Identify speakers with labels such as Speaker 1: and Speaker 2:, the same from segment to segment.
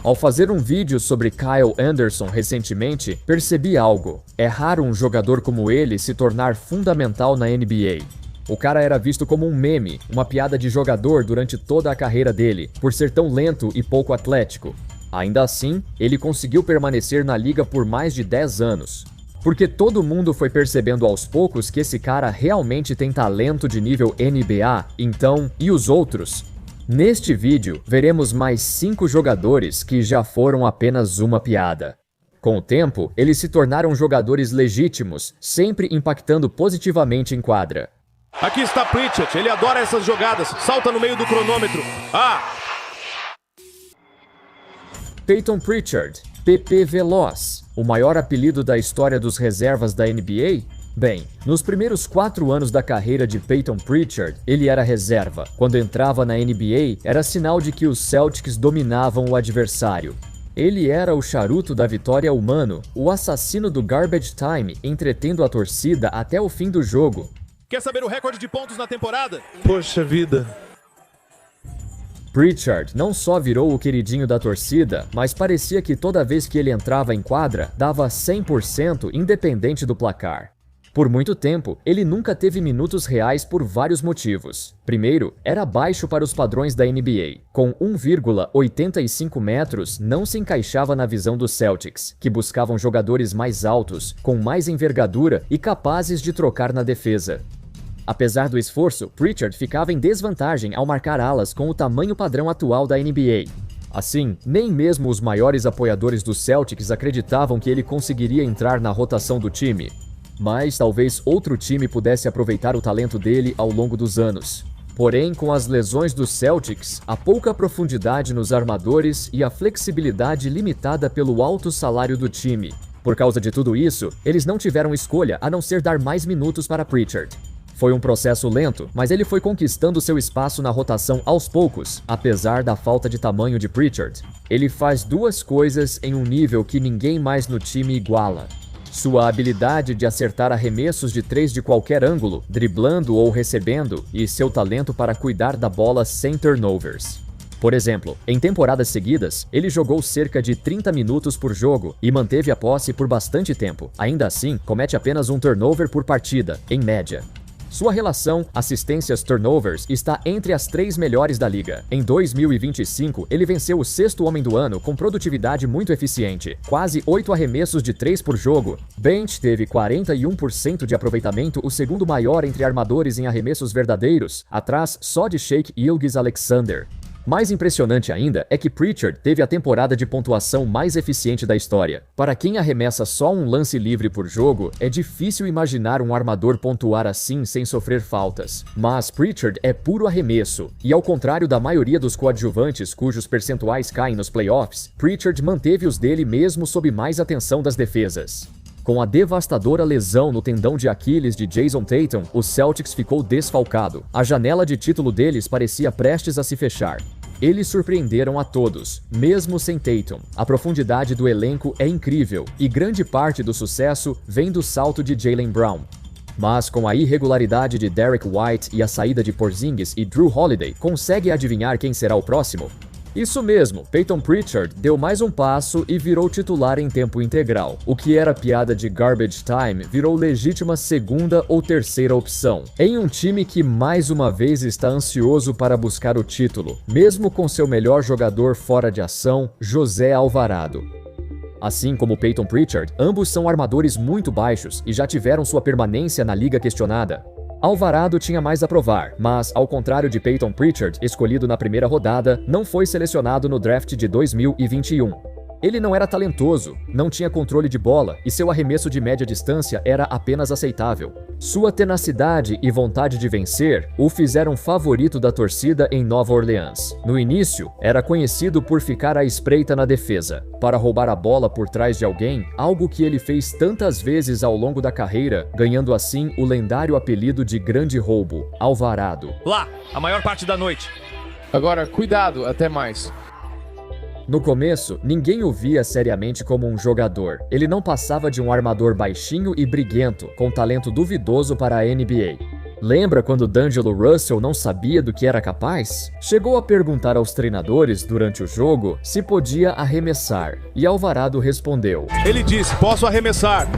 Speaker 1: Ao fazer um vídeo sobre Kyle Anderson recentemente, percebi algo. É raro um jogador como ele se tornar fundamental na NBA. O cara era visto como um meme, uma piada de jogador durante toda a carreira dele, por ser tão lento e pouco atlético. Ainda assim, ele conseguiu permanecer na liga por mais de 10 anos. Porque todo mundo foi percebendo aos poucos que esse cara realmente tem talento de nível NBA, então, e os outros? Neste vídeo, veremos mais 5 jogadores que já foram apenas uma piada. Com o tempo, eles se tornaram jogadores legítimos, sempre impactando positivamente em quadra.
Speaker 2: Aqui está Pritchard, ele adora essas jogadas, salta no meio do cronômetro.
Speaker 1: Payton Pritchard, PP Veloz, o maior apelido da história dos reservas da NBA? Bem, nos primeiros 4 anos da carreira de Payton Pritchard, ele era reserva. Quando entrava na NBA, era sinal de que os Celtics dominavam o adversário. Ele era o charuto da vitória humano, o assassino do garbage time, entretendo a torcida até o fim do jogo.
Speaker 2: Quer saber o recorde de pontos na temporada?
Speaker 3: Poxa vida.
Speaker 1: Pritchard não só virou o queridinho da torcida, mas parecia que toda vez que ele entrava em quadra, dava 100% independente do placar. Por muito tempo, ele nunca teve minutos reais por vários motivos. Primeiro, era baixo para os padrões da NBA. Com 1,85 metros, não se encaixava na visão dos Celtics, que buscavam jogadores mais altos, com mais envergadura e capazes de trocar na defesa. Apesar do esforço, Pritchard ficava em desvantagem ao marcar alas com o tamanho padrão atual da NBA. Assim, nem mesmo os maiores apoiadores dos Celtics acreditavam que ele conseguiria entrar na rotação do time. Mas talvez outro time pudesse aproveitar o talento dele ao longo dos anos. Porém, com as lesões dos Celtics, a pouca profundidade nos armadores e a flexibilidade limitada pelo alto salário do time. Por causa de tudo isso, eles não tiveram escolha a não ser dar mais minutos para Pritchard. Foi um processo lento, mas ele foi conquistando seu espaço na rotação aos poucos, apesar da falta de tamanho de Pritchard. Ele faz 2 coisas em um nível que ninguém mais no time iguala. Sua habilidade de acertar arremessos de 3 de qualquer ângulo, driblando ou recebendo, e seu talento para cuidar da bola sem turnovers. Por exemplo, em temporadas seguidas, ele jogou cerca de 30 minutos por jogo e manteve a posse por bastante tempo. Ainda assim, comete apenas um turnover por partida, em média. Sua relação assistências-turnovers está entre as 3 melhores da liga. Em 2025, ele venceu o 6º homem do ano com produtividade muito eficiente, quase 8 arremessos de 3 por jogo. Bench teve 41% de aproveitamento, o segundo maior entre armadores em arremessos verdadeiros, atrás só de Shai Gilgeous-Alexander. Mais impressionante ainda é que Pritchard teve a temporada de pontuação mais eficiente da história. Para quem arremessa só um lance livre por jogo, é difícil imaginar um armador pontuar assim sem sofrer faltas. Mas Pritchard é puro arremesso, e ao contrário da maioria dos coadjuvantes cujos percentuais caem nos playoffs, Pritchard manteve os dele mesmo sob mais atenção das defesas. Com a devastadora lesão no tendão de Aquiles de Jason Tatum, o Celtics ficou desfalcado. A janela de título deles parecia prestes a se fechar. Eles surpreenderam a todos, mesmo sem Tatum. A profundidade do elenco é incrível, e grande parte do sucesso vem do salto de Jaylen Brown. Mas com a irregularidade de Derek White e a saída de Porzingis e Drew Holiday, consegue adivinhar quem será o próximo? Isso mesmo, Payton Pritchard deu mais um passo e virou titular em tempo integral. O que era piada de garbage time virou legítima 2ª ou 3ª opção, em um time que mais uma vez está ansioso para buscar o título, mesmo com seu melhor jogador fora de ação, José Alvarado. Assim como Payton Pritchard, ambos são armadores muito baixos e já tiveram sua permanência na liga questionada. Alvarado tinha mais a provar, mas, ao contrário de Payton Pritchard, escolhido na primeira rodada, não foi selecionado no draft de 2021. Ele não era talentoso, não tinha controle de bola e seu arremesso de média distância era apenas aceitável. Sua tenacidade e vontade de vencer o fizeram favorito da torcida em Nova Orleans. No início, era conhecido por ficar à espreita na defesa, para roubar a bola por trás de alguém, algo que ele fez tantas vezes ao longo da carreira, ganhando assim o lendário apelido de Grande Roubo, Alvarado.
Speaker 2: Lá, a maior parte da noite.
Speaker 3: Agora, cuidado, até mais.
Speaker 1: No começo, ninguém o via seriamente como um jogador. Ele não passava de um armador baixinho e briguento, com talento duvidoso para a NBA. Lembra quando D'Angelo Russell não sabia do que era capaz? Chegou a perguntar aos treinadores durante o jogo se podia arremessar, e Alvarado respondeu:
Speaker 2: Ele disse, posso arremessar.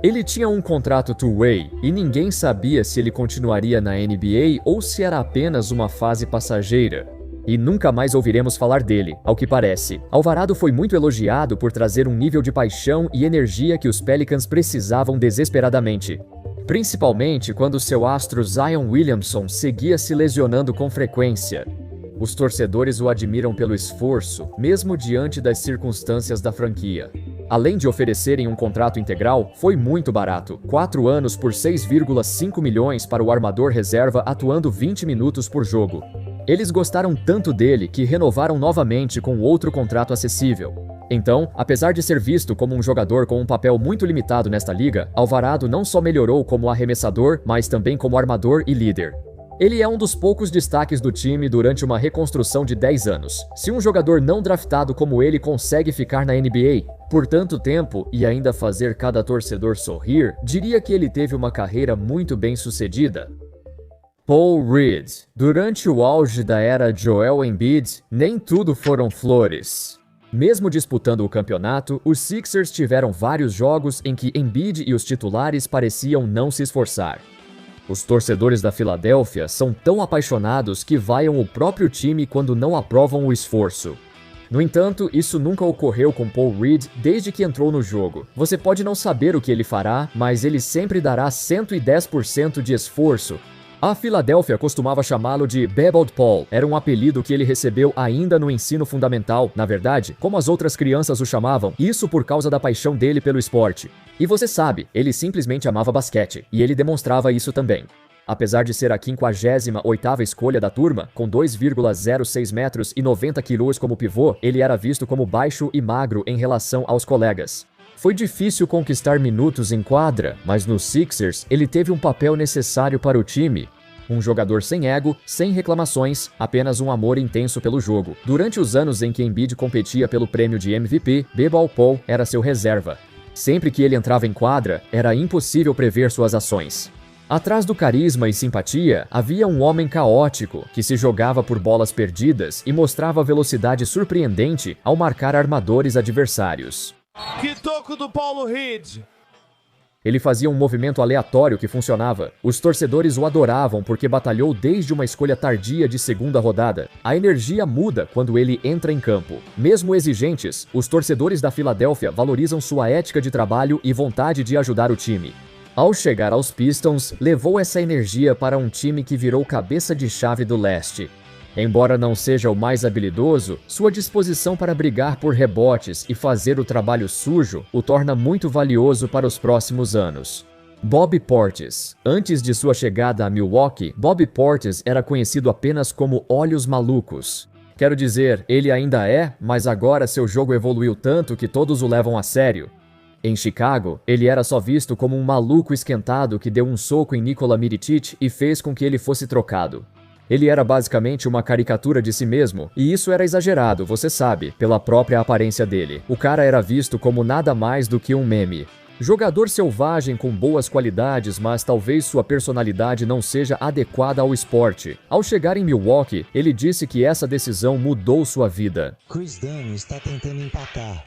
Speaker 1: Ele tinha um contrato two-way e ninguém sabia se ele continuaria na NBA ou se era apenas uma fase passageira. E nunca mais ouviremos falar dele, ao que parece. Alvarado foi muito elogiado por trazer um nível de paixão e energia que os Pelicans precisavam desesperadamente. Principalmente quando seu astro Zion Williamson seguia se lesionando com frequência. Os torcedores o admiram pelo esforço, mesmo diante das circunstâncias da franquia. Além de oferecerem um contrato integral, foi muito barato. 4 anos por 6,5 milhões para o armador reserva atuando 20 minutos por jogo. Eles gostaram tanto dele que renovaram novamente com outro contrato acessível. Então, apesar de ser visto como um jogador com um papel muito limitado nesta liga, Alvarado não só melhorou como arremessador, mas também como armador e líder. Ele é um dos poucos destaques do time durante uma reconstrução de 10 anos. Se um jogador não draftado como ele consegue ficar na NBA por tanto tempo e ainda fazer cada torcedor sorrir, diria que ele teve uma carreira muito bem sucedida. Paul Reed. Durante o auge da era Joel Embiid, nem tudo foram flores. Mesmo disputando o campeonato, os Sixers tiveram vários jogos em que Embiid e os titulares pareciam não se esforçar. Os torcedores da Filadélfia são tão apaixonados que vaiam o próprio time quando não aprovam o esforço. No entanto, isso nunca ocorreu com Paul Reed desde que entrou no jogo. Você pode não saber o que ele fará, mas ele sempre dará 110% de esforço. A Filadélfia costumava chamá-lo de Bebeled Paul, era um apelido que ele recebeu ainda no ensino fundamental, na verdade, como as outras crianças o chamavam, isso por causa da paixão dele pelo esporte. E você sabe, ele simplesmente amava basquete, e ele demonstrava isso também. Apesar de ser a 58ª escolha da turma, com 2,06 metros e 90 quilos como pivô, ele era visto como baixo e magro em relação aos colegas. Foi difícil conquistar minutos em quadra, mas no Sixers ele teve um papel necessário para o time. Um jogador sem ego, sem reclamações, apenas um amor intenso pelo jogo. Durante os anos em que Embiid competia pelo prêmio de MVP, Bebeled Paul era seu reserva. Sempre que ele entrava em quadra, era impossível prever suas ações. Atrás do carisma e simpatia, havia um homem caótico que se jogava por bolas perdidas e mostrava velocidade surpreendente ao marcar armadores adversários.
Speaker 2: Que toco do Paulo Reed!
Speaker 1: Ele fazia um movimento aleatório que funcionava. Os torcedores o adoravam porque batalhou desde uma escolha tardia de segunda rodada. A energia muda quando ele entra em campo. Mesmo exigentes, os torcedores da Filadélfia valorizam sua ética de trabalho e vontade de ajudar o time. Ao chegar aos Pistons, levou essa energia para um time que virou cabeça de chave do leste. Embora não seja o mais habilidoso, sua disposição para brigar por rebotes e fazer o trabalho sujo o torna muito valioso para os próximos anos. Bobby Portis. Antes de sua chegada a Milwaukee, Bobby Portis era conhecido apenas como Olhos Malucos. Quero dizer, ele ainda é, mas agora seu jogo evoluiu tanto que todos o levam a sério. Em Chicago, ele era só visto como um maluco esquentado que deu um soco em Nikola Mirotic e fez com que ele fosse trocado. Ele era basicamente uma caricatura de si mesmo, e isso era exagerado, você sabe, pela própria aparência dele. O cara era visto como nada mais do que um meme. Jogador selvagem com boas qualidades, mas talvez sua personalidade não seja adequada ao esporte. Ao chegar em Milwaukee, ele disse que essa decisão mudou sua vida.
Speaker 4: Chris Dunn está tentando empatar.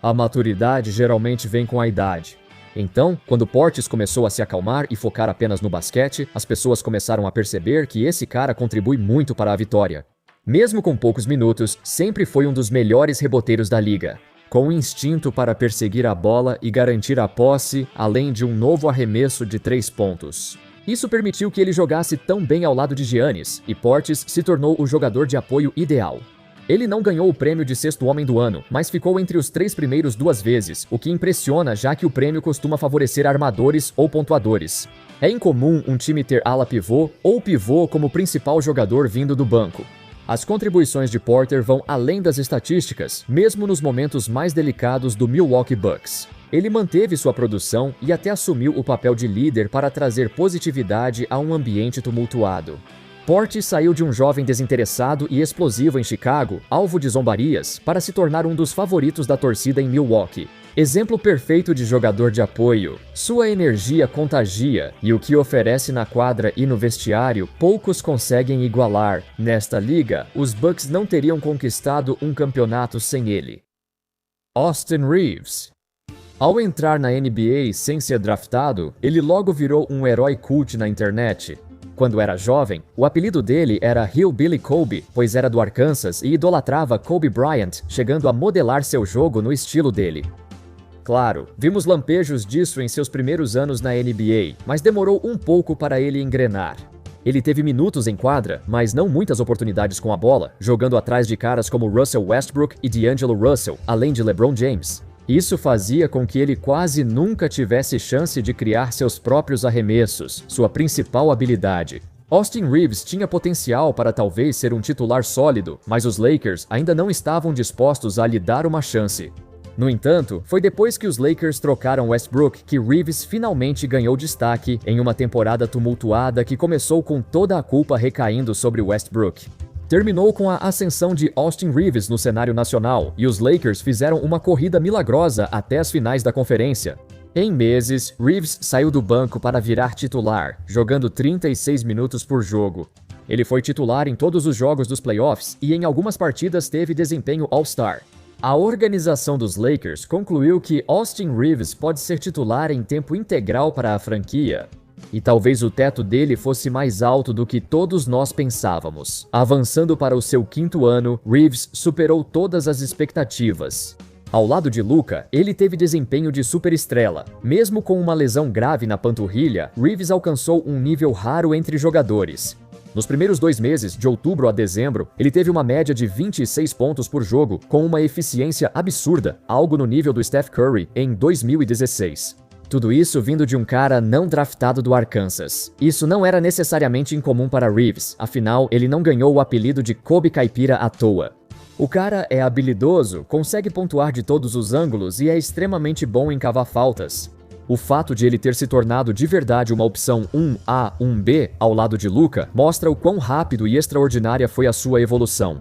Speaker 1: A maturidade geralmente vem com a idade. Então, quando Portis começou a se acalmar e focar apenas no basquete, as pessoas começaram a perceber que esse cara contribui muito para a vitória. Mesmo com poucos minutos, sempre foi um dos melhores reboteiros da liga, com instinto para perseguir a bola e garantir a posse, além de um novo arremesso de 3 pontos. Isso permitiu que ele jogasse tão bem ao lado de Giannis, e Portis se tornou o jogador de apoio ideal. Ele não ganhou o prêmio de 6º homem do ano, mas ficou entre os 3 primeiros 2 vezes, o que impressiona já que o prêmio costuma favorecer armadores ou pontuadores. É incomum um time ter ala pivô ou pivô como principal jogador vindo do banco. As contribuições de Porter vão além das estatísticas, mesmo nos momentos mais delicados do Milwaukee Bucks. Ele manteve sua produção e até assumiu o papel de líder para trazer positividade a um ambiente tumultuado. Portis saiu de um jovem desinteressado e explosivo em Chicago, alvo de zombarias, para se tornar um dos favoritos da torcida em Milwaukee. Exemplo perfeito de jogador de apoio. Sua energia contagia e o que oferece na quadra e no vestiário poucos conseguem igualar. Nesta liga, os Bucks não teriam conquistado um campeonato sem ele. Austin Reaves. Ao entrar na NBA sem ser draftado, ele logo virou um herói cult na internet. Quando era jovem, o apelido dele era Hillbilly Kobe, pois era do Arkansas e idolatrava Kobe Bryant, chegando a modelar seu jogo no estilo dele. Claro, vimos lampejos disso em seus primeiros anos na NBA, mas demorou um pouco para ele engrenar. Ele teve minutos em quadra, mas não muitas oportunidades com a bola, jogando atrás de caras como Russell Westbrook e D'Angelo Russell, além de LeBron James. Isso fazia com que ele quase nunca tivesse chance de criar seus próprios arremessos, sua principal habilidade. Austin Reaves tinha potencial para talvez ser um titular sólido, mas os Lakers ainda não estavam dispostos a lhe dar uma chance. No entanto, foi depois que os Lakers trocaram Westbrook que Reaves finalmente ganhou destaque em uma temporada tumultuada que começou com toda a culpa recaindo sobre Westbrook. Terminou com a ascensão de Austin Reaves no cenário nacional e os Lakers fizeram uma corrida milagrosa até as finais da conferência. Em meses, Reaves saiu do banco para virar titular, jogando 36 minutos por jogo. Ele foi titular em todos os jogos dos playoffs e em algumas partidas teve desempenho All-Star. A organização dos Lakers concluiu que Austin Reaves pode ser titular em tempo integral para a franquia. E talvez o teto dele fosse mais alto do que todos nós pensávamos. Avançando para o seu 5º ano, Reaves superou todas as expectativas. Ao lado de Luka, ele teve desempenho de superestrela. Mesmo com uma lesão grave na panturrilha, Reaves alcançou um nível raro entre jogadores. Nos primeiros 2 meses, de outubro a dezembro, ele teve uma média de 26 pontos por jogo, com uma eficiência absurda, algo no nível do Steph Curry em 2016. Tudo isso vindo de um cara não draftado do Arkansas. Isso não era necessariamente incomum para Reaves, afinal, ele não ganhou o apelido de Kobe Caipira à toa. O cara é habilidoso, consegue pontuar de todos os ângulos e é extremamente bom em cavar faltas. O fato de ele ter se tornado de verdade uma opção 1A, 1B ao lado de Luka mostra o quão rápido e extraordinária foi a sua evolução.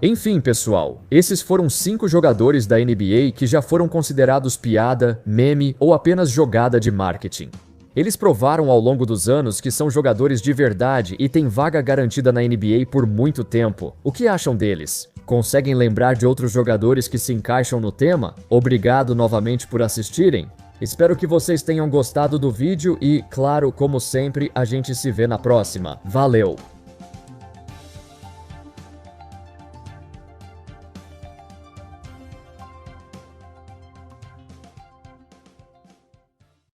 Speaker 1: Enfim, pessoal, esses foram 5 jogadores da NBA que já foram considerados piada, meme ou apenas jogada de marketing. Eles provaram ao longo dos anos que são jogadores de verdade e têm vaga garantida na NBA por muito tempo. O que acham deles? Conseguem lembrar de outros jogadores que se encaixam no tema? Obrigado novamente por assistirem. Espero que vocês tenham gostado do vídeo e, claro, como sempre, a gente se vê na próxima. Valeu!